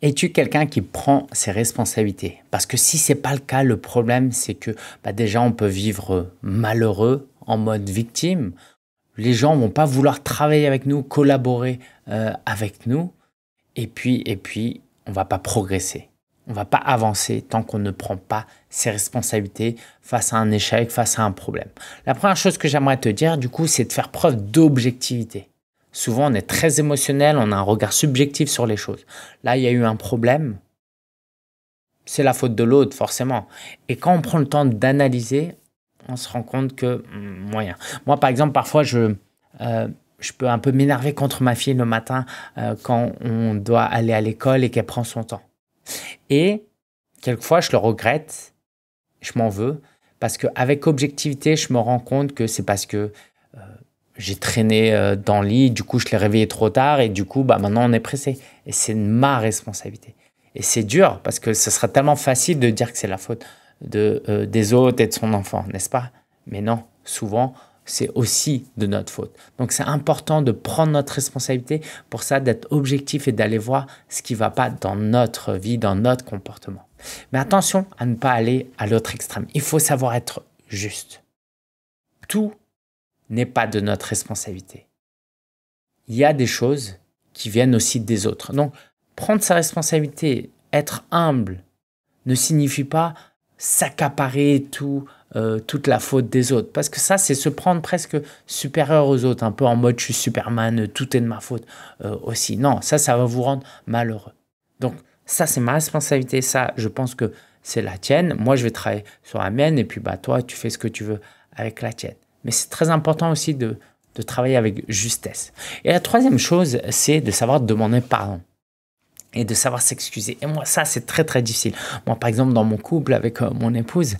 Es-tu quelqu'un qui prend ses responsabilités? Parce que si ce n'est pas le cas, le problème, c'est que déjà, on peut vivre malheureux en mode victime. Les gens ne vont pas vouloir travailler avec nous, collaborer avec nous. Et puis, on ne va pas progresser. On ne va pas avancer tant qu'on ne prend pas ses responsabilités face à un échec, face à un problème. La première chose que j'aimerais te dire, du coup, c'est de faire preuve d'objectivité. Souvent, on est très émotionnel, on a un regard subjectif sur les choses. Là, il y a eu un problème, c'est la faute de l'autre, forcément. Et quand on prend le temps d'analyser, on se rend compte que moyen. Moi, par exemple, parfois, je peux un peu m'énerver contre ma fille le matin quand on doit aller à l'école et qu'elle prend son temps. Et quelquefois, je le regrette, je m'en veux, parce qu'avec objectivité, je me rends compte que c'est parce que j'ai traîné dans le lit, du coup, je l'ai réveillé trop tard et du coup, maintenant, on est pressé. Et c'est ma responsabilité. Et c'est dur parce que ce sera tellement facile de dire que c'est la faute des autres et de son enfant, n'est-ce pas? Mais non, souvent, c'est aussi de notre faute. Donc, c'est important de prendre notre responsabilité pour ça, d'être objectif et d'aller voir ce qui ne va pas dans notre vie, dans notre comportement. Mais attention à ne pas aller à l'autre extrême. Il faut savoir être juste. Tout n'est pas de notre responsabilité. Il y a des choses qui viennent aussi des autres. Donc, prendre sa responsabilité, être humble, ne signifie pas s'accaparer toute la faute des autres. Parce que ça, c'est se prendre presque supérieur aux autres, un peu en mode « je suis Superman, tout est de ma faute aussi ». Non, ça va vous rendre malheureux. Donc, ça, c'est ma responsabilité. Ça, je pense que c'est la tienne. Moi, je vais travailler sur la mienne et puis toi, tu fais ce que tu veux avec la tienne. Mais c'est très important aussi de travailler avec justesse. Et la troisième chose, c'est de savoir demander pardon et de savoir s'excuser. Et moi, ça, c'est très, très difficile. Moi, par exemple, dans mon couple avec mon épouse,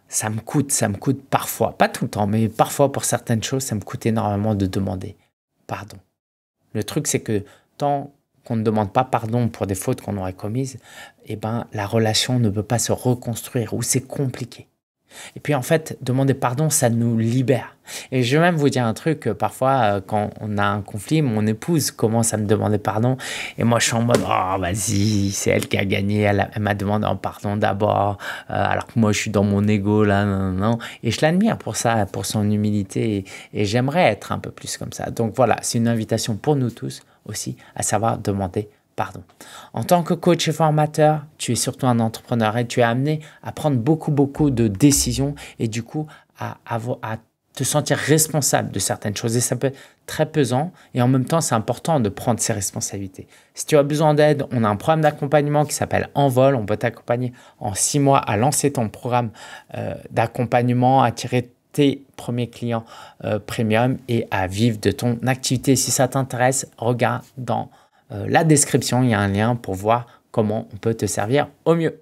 ça me coûte parfois, pas tout le temps, mais parfois pour certaines choses, ça me coûte énormément de demander pardon. Le truc, c'est que tant qu'on ne demande pas pardon pour des fautes qu'on aurait commises, la relation ne peut pas se reconstruire ou c'est compliqué. Et puis en fait, demander pardon, ça nous libère. Et je vais même vous dire un truc, parfois quand on a un conflit, mon épouse commence à me demander pardon et moi je suis en mode « Oh vas-y, c'est elle qui a gagné, elle m'a demandé un pardon d'abord, alors que moi je suis dans mon ego là, non. » Et je l'admire pour ça, pour son humilité et j'aimerais être un peu plus comme ça. Donc voilà, c'est une invitation pour nous tous aussi à savoir demander pardon. En tant que coach et formateur, tu es surtout un entrepreneur et tu es amené à prendre beaucoup de décisions et du coup à te sentir responsable de certaines choses. Et ça peut être très pesant et en même temps, c'est important de prendre ses responsabilités. Si tu as besoin d'aide, on a un programme d'accompagnement qui s'appelle Envol. On peut t'accompagner en 6 mois à lancer ton programme d'accompagnement, à tirer tes premiers clients premium et à vivre de ton activité. Si ça t'intéresse, regarde dans la description, il y a un lien pour voir comment on peut te servir au mieux.